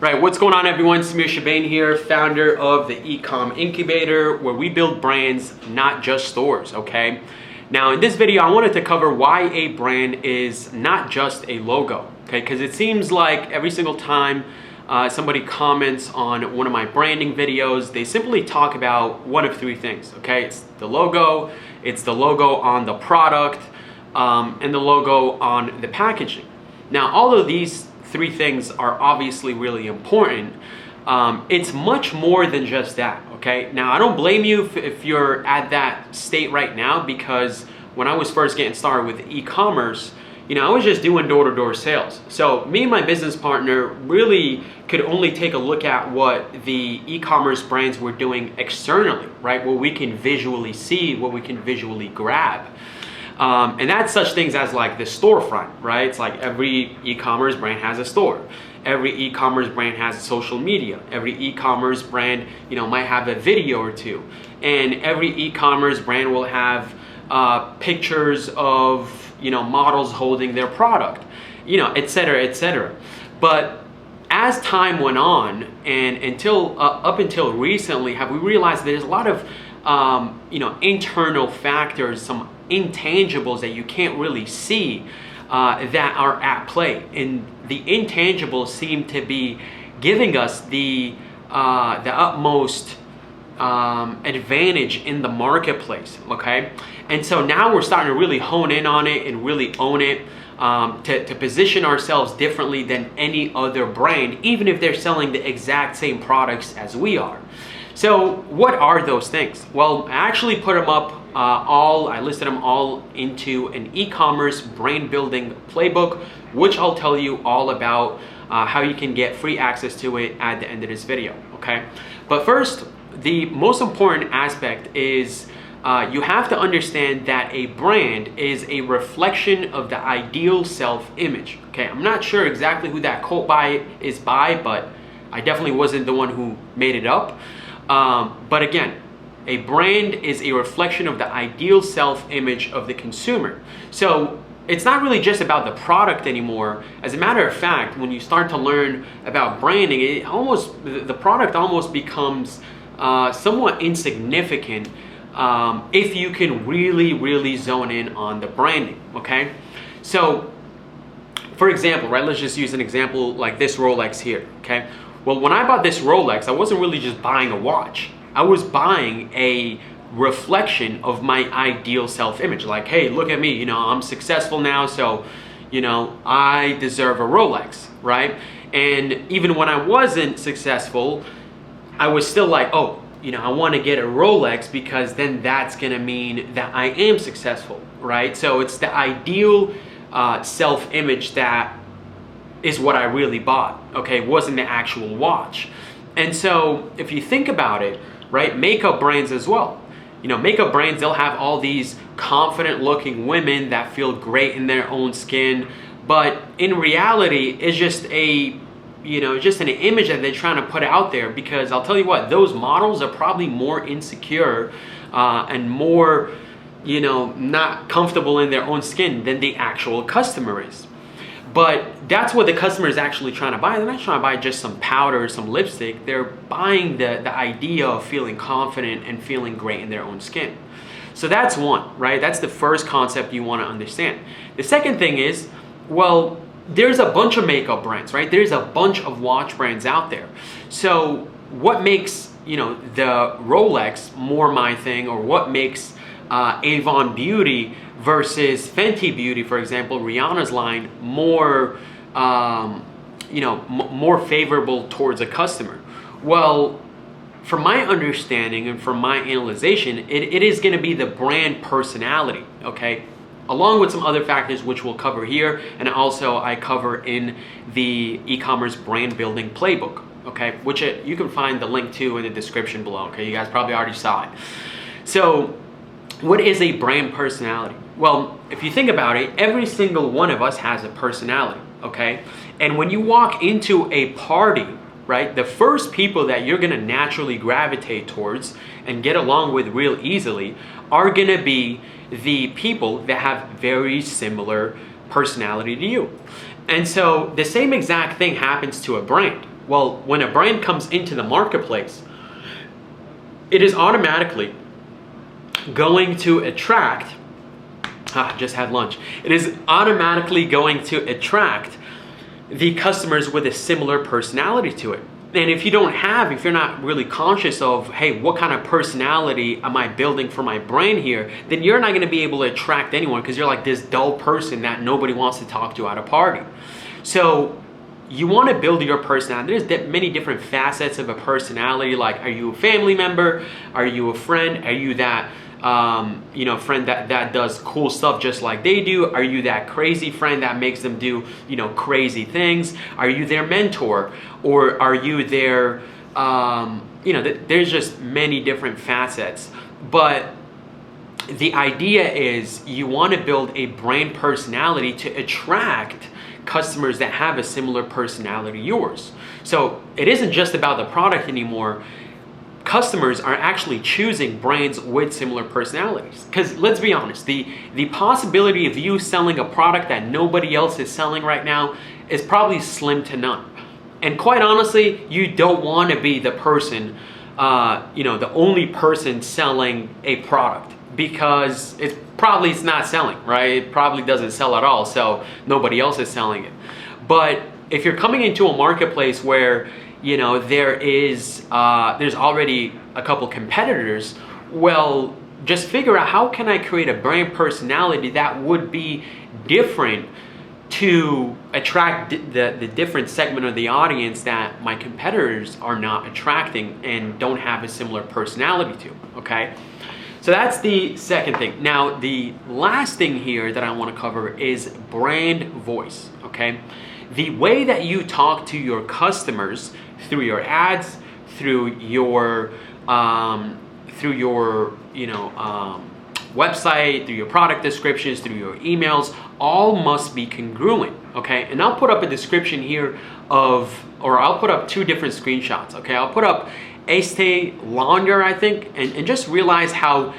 Right, what's going on everyone? SAMIR CHIBANE here, founder of the eCom Incubator, where we build brands, not just stores, okay? Now in this video, I wanted to cover why a brand is not just a logo, okay? Because it seems like every single time somebody comments on one of my branding videos, they simply talk about one of three things, okay? It's the logo on the product, and the logo on the packaging. Now, all of these three things are obviously really important. It's much more than just that, okay? Now, I don't blame you if you're at that state right now, because when I was first getting started with e-commerce, I was just doing door-to-door sales. So me and my business partner really could only take a look at what the e-commerce brands were doing externally, right? What we can visually see, what we can visually grab. And that's such things as like the storefront, right? It's like every e-commerce brand has a store. Every e-commerce brand has social media. Every e-commerce brand, might have a video or two. And every e-commerce brand will have pictures of, models holding their product, et cetera, et cetera. But as time went on, and up until recently, have we realized there's a lot of, internal factors, some intangibles that you can't really see that are at play, and the intangibles seem to be giving us the utmost advantage in the marketplace, okay? And so now we're starting to really hone in on it and really own it, to position ourselves differently than any other brand, even if they're selling the exact same products as we are. So what are those things? Well, I actually put them up I listed them all into an e-commerce brand building playbook, which I'll tell you all about how you can get free access to it at the end of this video, okay? But first, the most important aspect is you have to understand that a brand is a reflection of the ideal self-image, okay? I'm not sure exactly who that quote is by, but I definitely wasn't the one who made it up. But again, a brand is a reflection of the ideal self-image of the consumer. So it's not really just about the product anymore. As a matter of fact, when you start to learn about branding, the product almost becomes somewhat insignificant if you can really zone in on the branding, okay? So, for example, right, let's just use an example like this Rolex here, okay? Well, when I bought this Rolex, I wasn't really just buying a watch. I was buying a reflection of my ideal self-image. Like, hey, look at me, I'm successful now, so, I deserve a Rolex, right? And even when I wasn't successful, I was still like, oh, I want to get a Rolex because then that's gonna mean that I am successful, right? So it's the ideal self-image that is what I really bought, okay? It wasn't the actual watch. And so if you think about it, right, makeup brands as well. Makeup brands, they'll have all these confident looking women that feel great in their own skin, but in reality, it's just just an image that they're trying to put out there, because I'll tell you what, those models are probably more insecure and more, not comfortable in their own skin than the actual customer is. But that's what the customer is actually trying to buy. They're not trying to buy just some powder or some lipstick. They're buying the idea of feeling confident and feeling great in their own skin. So that's one, right? That's the first concept you want to understand. The second thing is, well, there's a bunch of makeup brands, right? There's a bunch of watch brands out there. So what makes, the Rolex more my thing, or what makes Avon Beauty versus Fenty Beauty, for example, Rihanna's line, more, more favorable towards a customer? Well, from my understanding and from my analyzation, it is going to be the brand personality, okay? Along with some other factors which we'll cover here, and also I cover in the e-commerce brand building playbook, okay? Which you can find the link to in the description below, okay? You guys probably already saw it. So, what is a brand personality? Well, if you think about it, every single one of us has a personality, okay? And when you walk into a party, right, the first people that you're gonna naturally gravitate towards and get along with real easily are gonna be the people that have very similar personality to you. And so the same exact thing happens to a brand, Well, when a brand comes into the marketplace, it is automatically going to attract, just had lunch. It is automatically going to attract the customers with a similar personality to it. And if you're not really conscious of, hey, what kind of personality am I building for my brand here, then you're not gonna be able to attract anyone, because you're like this dull person that nobody wants to talk to at a party. So you wanna build your personality. There's many different facets of a personality. Like, are you a family member? Are you a friend? Are you that friend that does cool stuff just like they do? Are you that crazy friend that makes them do, crazy things? Are you their mentor? Or are you their, there's just many different facets. But the idea is you want to build a brand personality to attract customers that have a similar personality to yours. So it isn't just about the product anymore. Customers are actually choosing brands with similar personalities. Because let's be honest, the possibility of you selling a product that nobody else is selling right now is probably slim to none. And quite honestly, you don't want to be the person, the only person selling a product, because it's not selling, right? It probably doesn't sell at all, so nobody else is selling it. But if you're coming into a marketplace where there's already a couple competitors, well, just figure out, how can I create a brand personality that would be different to attract the different segment of the audience that my competitors are not attracting and don't have a similar personality to, okay? So that's the second thing. Now, the last thing here that I want to cover is brand voice, okay? The way that you talk to your customers through your ads, through your website, through your product descriptions, through your emails, all must be congruent, okay? And I'll put up a description here I'll put up two different screenshots, okay? I'll put up Estee Lauder, I think, and just realize how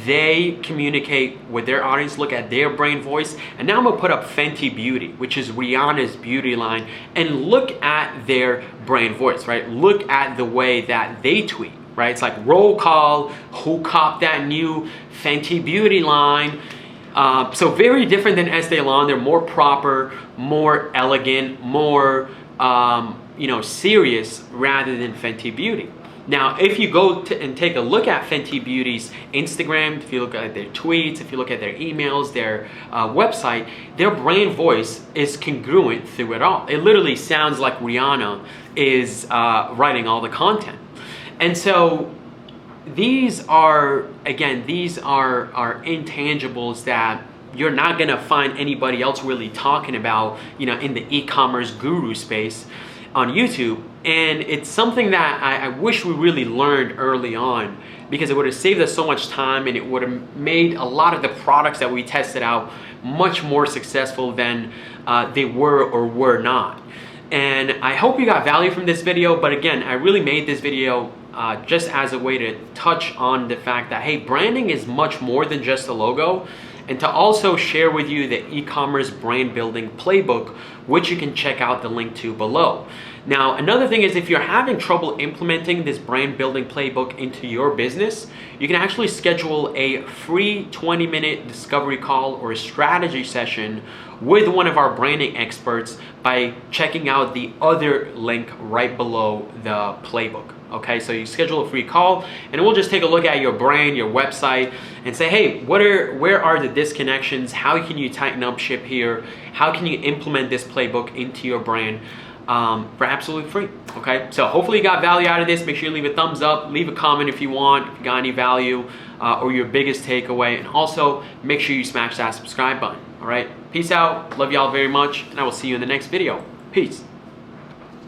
they communicate with their audience. Look at their brand voice. And now I'm gonna put up Fenty Beauty, which is Rihanna's beauty line, and look at their brand voice, right? Look at the way that they tweet, right? It's like, roll call, who copped that new Fenty Beauty line? So very different than Estee Lauder. They're more proper, more elegant, more serious, rather than Fenty Beauty. Now, if you go and take a look at Fenty Beauty's Instagram, if you look at their tweets, if you look at their emails, their website, their brand voice is congruent through it all. It literally sounds like Rihanna is writing all the content. And so these are intangibles that you're not gonna find anybody else really talking about, in the e-commerce guru space on YouTube. And it's something that I wish we really learned early on, because it would have saved us so much time, and it would have made a lot of the products that we tested out much more successful than they were or were not. And I hope you got value from this video. But again, I really made this video just as a way to touch on the fact that, hey, branding is much more than just a logo, and to also share with you the e-commerce brand building playbook, which you can check out the link to below. Now, another thing is, if you're having trouble implementing this brand building playbook into your business, you can actually schedule a free 20-minute discovery call or a strategy session with one of our branding experts by checking out the other link right below the playbook. Okay, so you schedule a free call, and we'll just take a look at your brand, your website, and say, hey, where are the disconnections? How can you tighten up ship here? How can you implement this playbook into your brand for absolutely free? Okay, so hopefully you got value out of this. Make sure you leave a thumbs up, leave a comment if you want, if you got any value or your biggest takeaway, and also make sure you smash that subscribe button. All right, peace out. Love y'all very much, and I will see you in the next video. Peace.